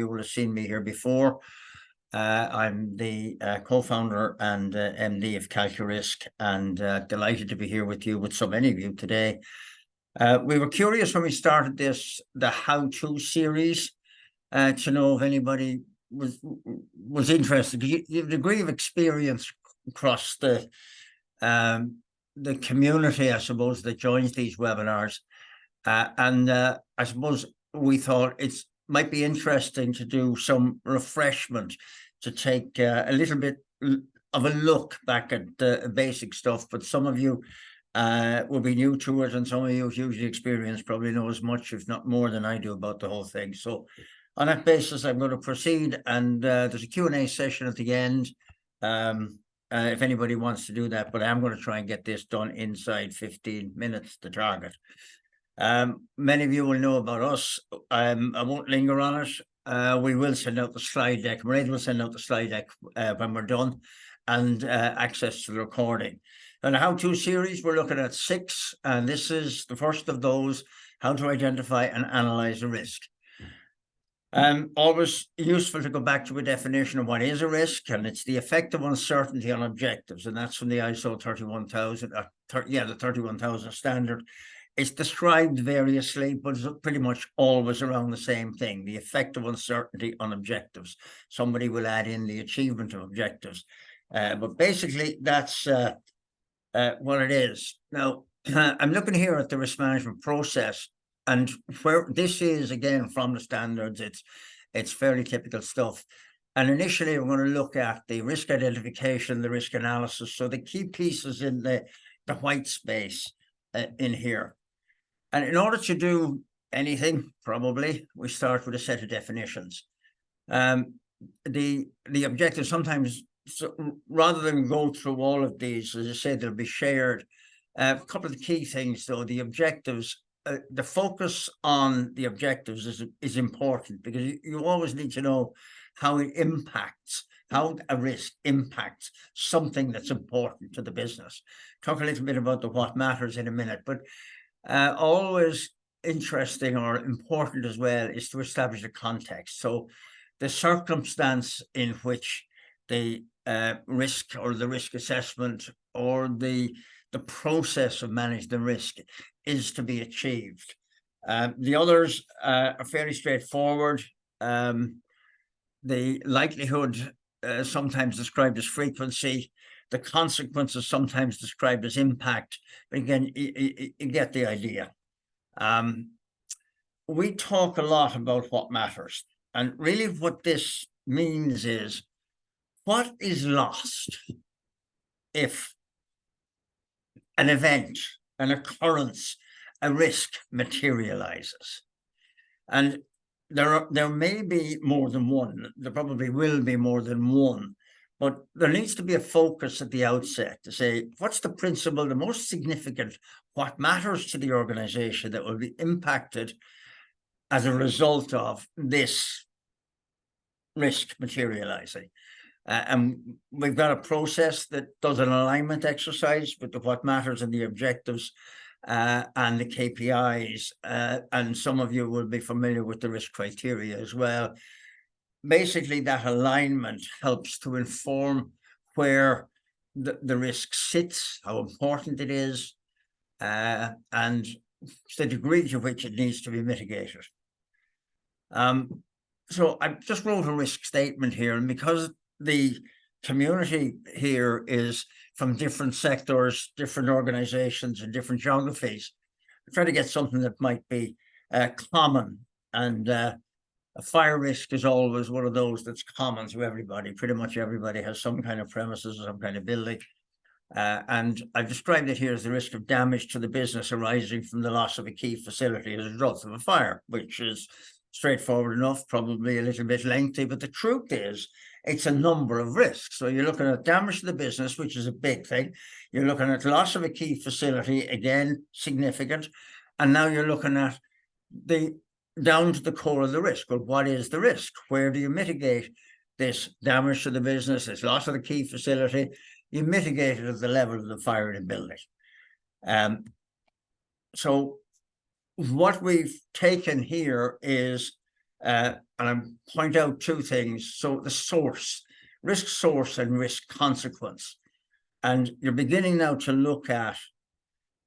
You will have seen me here before. I'm the co-founder and MD of CalcuRisk, and delighted to be here with you, with so many of you today. We were curious when we started the how-to series, to know if anybody was interested. You have a degree of experience across the community, I suppose, that joins these webinars, and I suppose we thought it might be interesting to do some refreshment, to take a little bit of a look back at the basic stuff. But some of you will be new to it, and some of you who've hugely experienced probably know as much, if not more, than I do about the whole thing. So on that basis, I'm going to proceed, and there's a Q&A session at the end, if anybody wants to do that, but I'm going to try and get this done inside 15 minutes, the target. Many of you will know about us. I won't linger on it. We will send out the slide deck. Maria will send out the slide deck when we're done, and access to the recording. And the how-to series, we're looking at 6, and this is the first of those: how to identify and analyze a risk. Always useful to go back to a definition of what is a risk, and it's the effect of uncertainty on objectives, and that's from the ISO 31000. The 31000 standard. It's described variously, but it's pretty much always around the same thing: the effect of uncertainty on objectives. Somebody will add in the achievement of objectives, but basically that's what it is. Now, I'm looking here at the risk management process, and where this is, again, from the standards, it's fairly typical stuff. And initially, we're going to look at the risk identification, the risk analysis, so the key pieces in the white space in here. And in order to do anything, probably, we start with a set of definitions. The objective sometimes, so rather than go through all of these, as I said, they'll be shared. A couple of the key things, though: the objectives, the focus on the objectives is important, because you always need to know how it impacts, how a risk impacts something that's important to the business. Talk a little bit about the what matters in a minute, but always interesting or important as well is to establish a context. So the circumstance in which the risk, or the risk assessment, or the process of managing the risk is to be achieved. The others are fairly straightforward. The likelihood, sometimes described as frequency. The consequences, sometimes described as impact. But again, you get the idea. We talk a lot about what matters. And really what this means is, what is lost if an event, an occurrence, a risk materializes? And there may be more than one. There probably will be more than one. But there needs to be a focus at the outset to say, what's the principle, the most significant, what matters to the organization that will be impacted as a result of this risk materializing? And we've got a process that does an alignment exercise with the what matters and the objectives and the KPIs. And some of you will be familiar with the risk criteria as well. Basically, that alignment helps to inform where the risk sits, how important it is, and the degree to which it needs to be mitigated. So I just wrote a risk statement here, and because the community here is from different sectors, different organizations, and different geographies, I try to get something that might be common. And a fire risk is always one of those that's common to everybody. Pretty much everybody has some kind of premises or some kind of building. And I've described it here as the risk of damage to the business arising from the loss of a key facility as a result of a fire, which is straightforward enough, probably a little bit lengthy, but the truth is it's a number of risks. So you're looking at damage to the business, which is a big thing. You're looking at loss of a key facility, again, significant. And now you're looking at the down to the core of the risk. Well, what is the risk? Where do you mitigate this damage to the business, this loss of the key facility? You mitigate it at the level of the fire in the building. So what we've taken here is And I point out two things. So the source, risk source and risk consequence. And you're beginning now to look at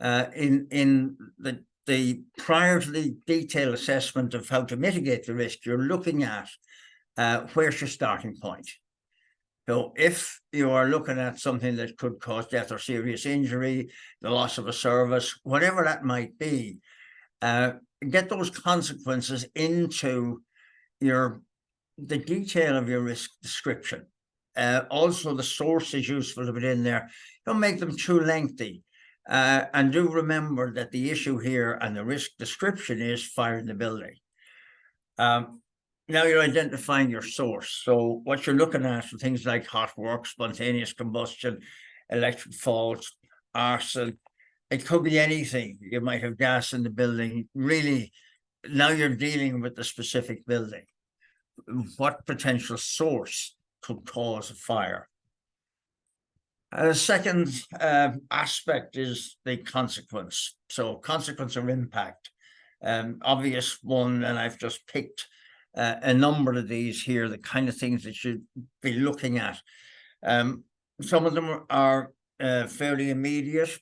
in the prior to the detailed assessment of how to mitigate the risk, you're looking at where's your starting point. So if you are looking at something that could cause death or serious injury, the loss of a service, whatever that might be, get those consequences into the detail of your risk description. Also, the source is useful to put in there. Don't make them too lengthy. And do remember that the issue here and the risk description is fire in the building. Now you're identifying your source. So what you're looking at are things like hot work, spontaneous combustion, electric faults, arson. It could be anything. You might have gas in the building. Really, now you're dealing with the specific building. What potential source could cause a fire? The second aspect is the consequence. So consequence or impact. Obvious one, and I've just picked a number of these here, the kind of things that you should be looking at. Some of them are fairly immediate,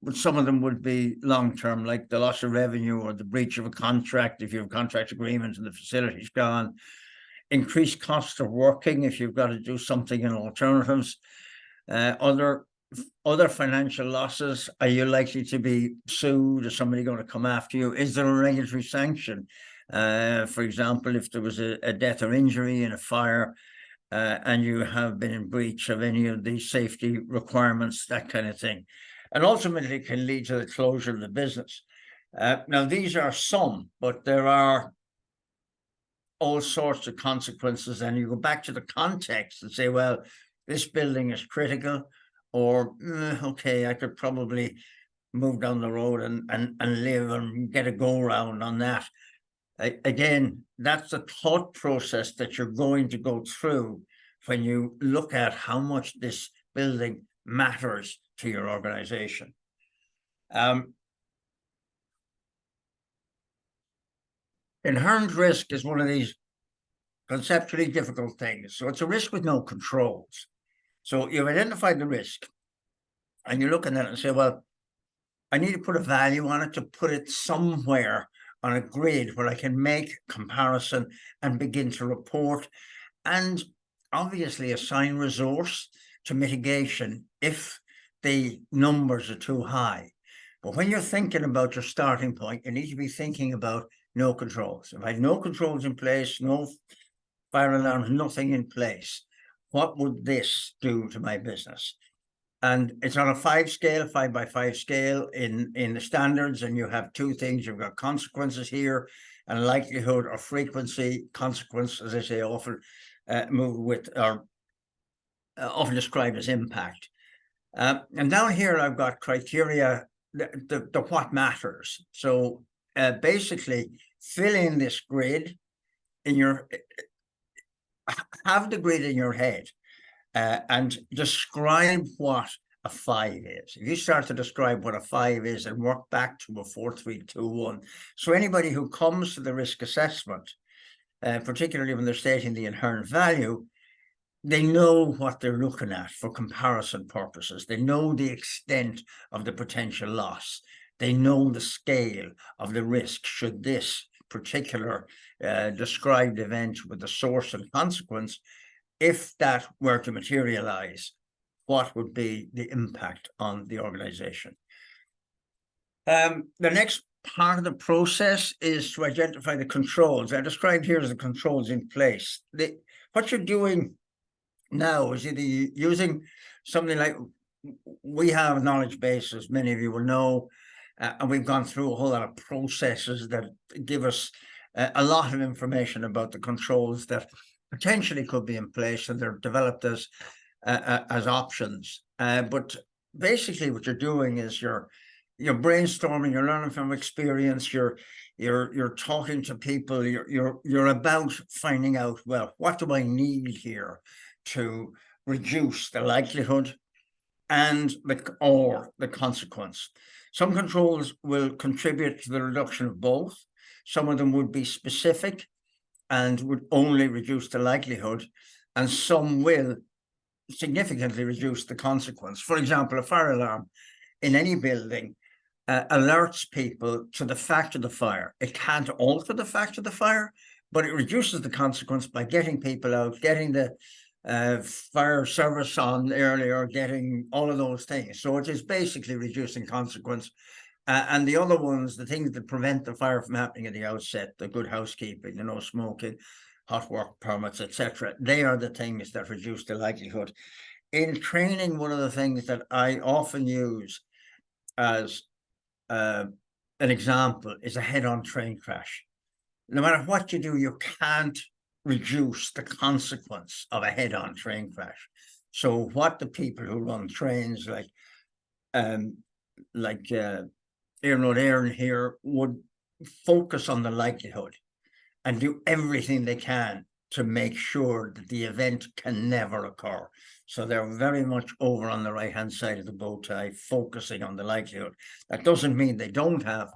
but some of them would be long-term, like the loss of revenue or the breach of a contract if you have a contract agreement and the facility's gone. Increased cost of working if you've got to do something in alternatives. Other financial losses. Are you likely to be sued? Is somebody going to come after you? Is there a regulatory sanction? For example, if there was a death or injury in a fire and you have been in breach of any of the safety requirements, that kind of thing. And ultimately it can lead to the closure of the business. Now, these are some, but there are all sorts of consequences. And you go back to the context and say, well, this building is critical, or okay, I could probably move down the road and live and get a go round on that. Again, that's the thought process that you're going to go through when you look at how much this building matters to your organization. Inherent risk is one of these conceptually difficult things. So it's a risk with no controls. So you've identified the risk and you're looking at it and say, well, I need to put a value on it, to put it somewhere on a grid where I can make comparison and begin to report, and obviously assign resource to mitigation if the numbers are too high. But when you're thinking about your starting point, you need to be thinking about no controls. If I had no controls in place, no fire alarms, nothing in place, what would this do to my business? And it's on a 5x5 scale in the standards, and you have two things. You've got consequences here and likelihood or frequency. Consequence, as I say, often move with or often described as impact. And down here I've got criteria, the what matters. So basically fill in this grid in your, have the grid in your head. And describe what a 5 is. If you start to describe what a 5 is and work back to a 4, 3, 2, 1. So anybody who comes to the risk assessment, particularly when they're stating the inherent value, they know what they're looking at for comparison purposes. They know the extent of the potential loss. They know the scale of the risk should this particular described event with the source and consequence, if that were to materialize, what would be the impact on the organization? The next part of the process is to identify the controls. I described here as the controls in place. What you're doing now is either using something like, we have knowledge bases, many of you will know, and we've gone through a whole lot of processes that give us a lot of information about the controls that potentially could be in place, and they're developed as options. But basically, what you're doing is you're brainstorming, you're learning from experience, you're talking to people, you're about finding out, well, what do I need here to reduce the likelihood and the consequence. Some controls will contribute to the reduction of both. Some of them would be specific. and would only reduce the likelihood, and some will significantly reduce the consequence. For example, a fire alarm in any building alerts people to the fact of the fire. It can't alter the fact of the fire, but it reduces the consequence by getting people out, getting the fire service on earlier, getting all of those things. So it is basically reducing consequence. And the other ones, the things that prevent the fire from happening at the outset, the good housekeeping, the no smoking, hot work permits, etc., they are the things that reduce the likelihood. In training, one of the things that I often use as an example is a head-on train crash. No matter what you do, you can't reduce the consequence of a head-on train crash. So what the people who run trains like Aaron here would focus on the likelihood and do everything they can to make sure that the event can never occur. So they're very much over on the right-hand side of the bow tie, focusing on the likelihood. That doesn't mean they don't have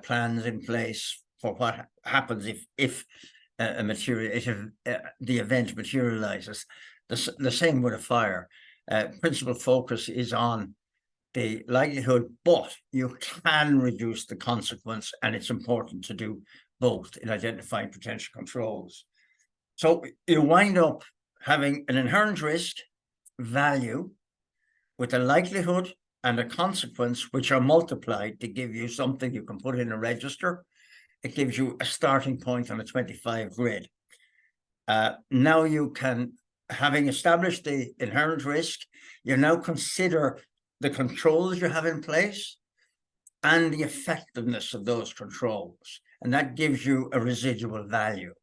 plans in place for what happens if the event materializes. The same with a fire. Principal focus is on the likelihood, but you can reduce the consequence, and it's important to do both in identifying potential controls. So you wind up having an inherent risk value with a likelihood and a consequence, which are multiplied to give you something you can put in a register. It gives you a starting point on a 25 grid. Now you can, having established the inherent risk, you now consider the controls you have in place and the effectiveness of those controls. And that gives you a residual value.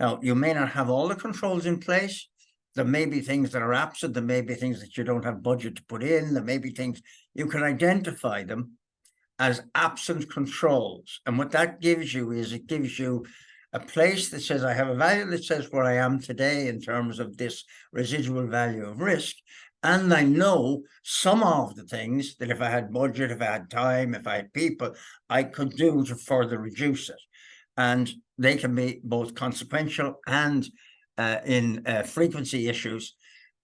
Now, you may not have all the controls in place. There may be things that are absent. There may be things that you don't have budget to put in. There may be things, you can identify them as absent controls. And what that gives you is it gives you a place that says, I have a value that says where I am today in terms of this residual value of risk. And I know some of the things that if I had budget, if I had time, if I had people, I could do to further reduce it. And they can be both consequential and in frequency issues.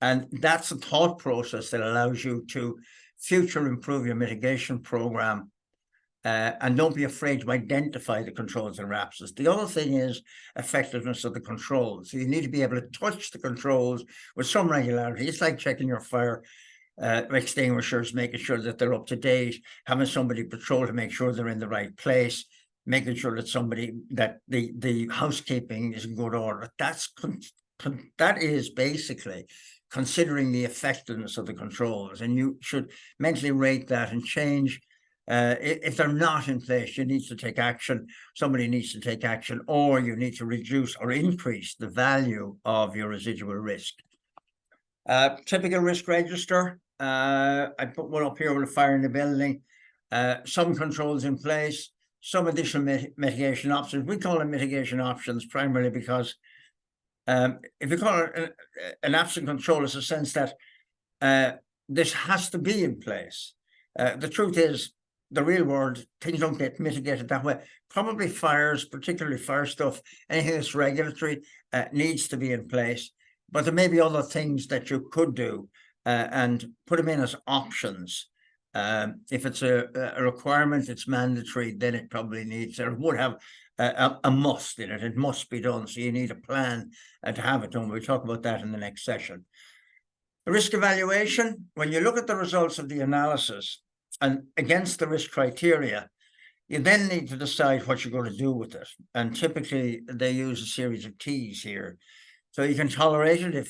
And that's a thought process that allows you to future improve your mitigation program. And don't be afraid to identify the controls and lapses. The other thing is effectiveness of the controls. So you need to be able to touch the controls with some regularity. It's like checking your fire extinguishers, making sure that they're up to date, having somebody patrol to make sure they're in the right place, making sure that the housekeeping is in good order. That is basically considering the effectiveness of the controls, and you should mentally rate that and change. If they're not in place, you need to take action. Somebody needs to take action, or you need to reduce or increase the value of your residual risk. Typical risk register. I put one up here with a fire in the building. Some controls in place, some additional mitigation options. We call them mitigation options primarily because if you call it an absent control, it's a sense that this has to be in place. The truth is, the real world, things don't get mitigated that way. Probably fires, particularly fire stuff, anything that's regulatory needs to be in place. But there may be other things that you could do and put them in as options. If it's a requirement, it's mandatory, then it probably needs, or would have a must in it. It must be done. So you need a plan to have it done. We'll talk about that in the next session. The risk evaluation, when you look at the results of the analysis and against the risk criteria, you then need to decide what you're going to do with it. And typically they use a series of T's here. So you can tolerate it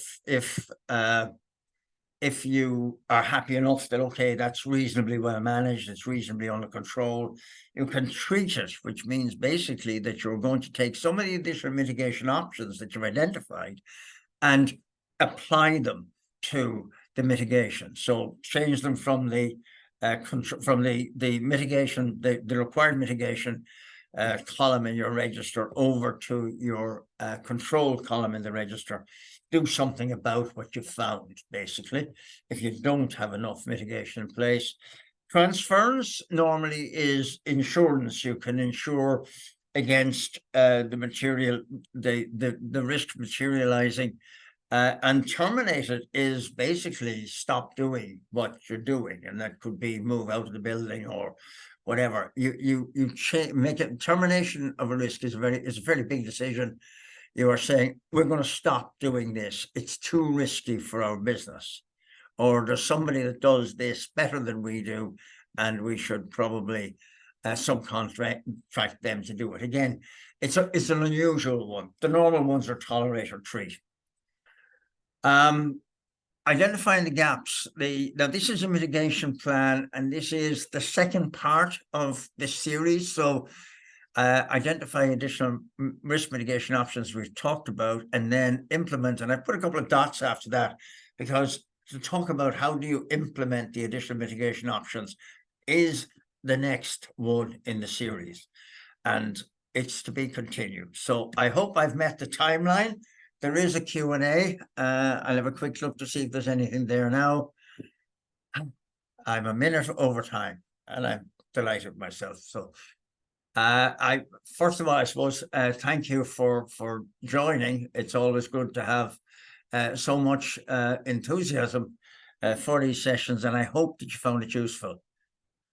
if you are happy enough that, okay, that's reasonably well managed, it's reasonably under control. You can treat it, which means basically that you're going to take some of the additional mitigation options that you've identified and apply them to the mitigation. So change them from the mitigation, the required mitigation column in your register over to your control column in the register. Do something about what you found, basically, if you don't have enough mitigation in place. Transfers normally is insurance. You can insure against the risk materializing. And terminate it is basically stop doing what you're doing, and that could be move out of the building or whatever. You make it termination of a risk is a very big decision. You are saying we're going to stop doing this. It's too risky for our business, or there's somebody that does this better than we do, and we should probably subcontract them to do it. Again, it's an unusual one. The normal ones are tolerate or treat. Identifying the gaps. Now this is a mitigation plan, and this is the second part of this series. So identify additional risk mitigation options we've talked about, and then implement. And I put a couple of dots after that, because to talk about how do you implement the additional mitigation options is the next one in the series, and it's to be continued. So I hope I've met the timeline. There is a Q&A. I'll have a quick look to see if there's anything there now. I'm a minute over time, and I'm delighted myself. So first of all, I suppose, thank you for joining. It's always good to have so much enthusiasm for these sessions, and I hope that you found it useful.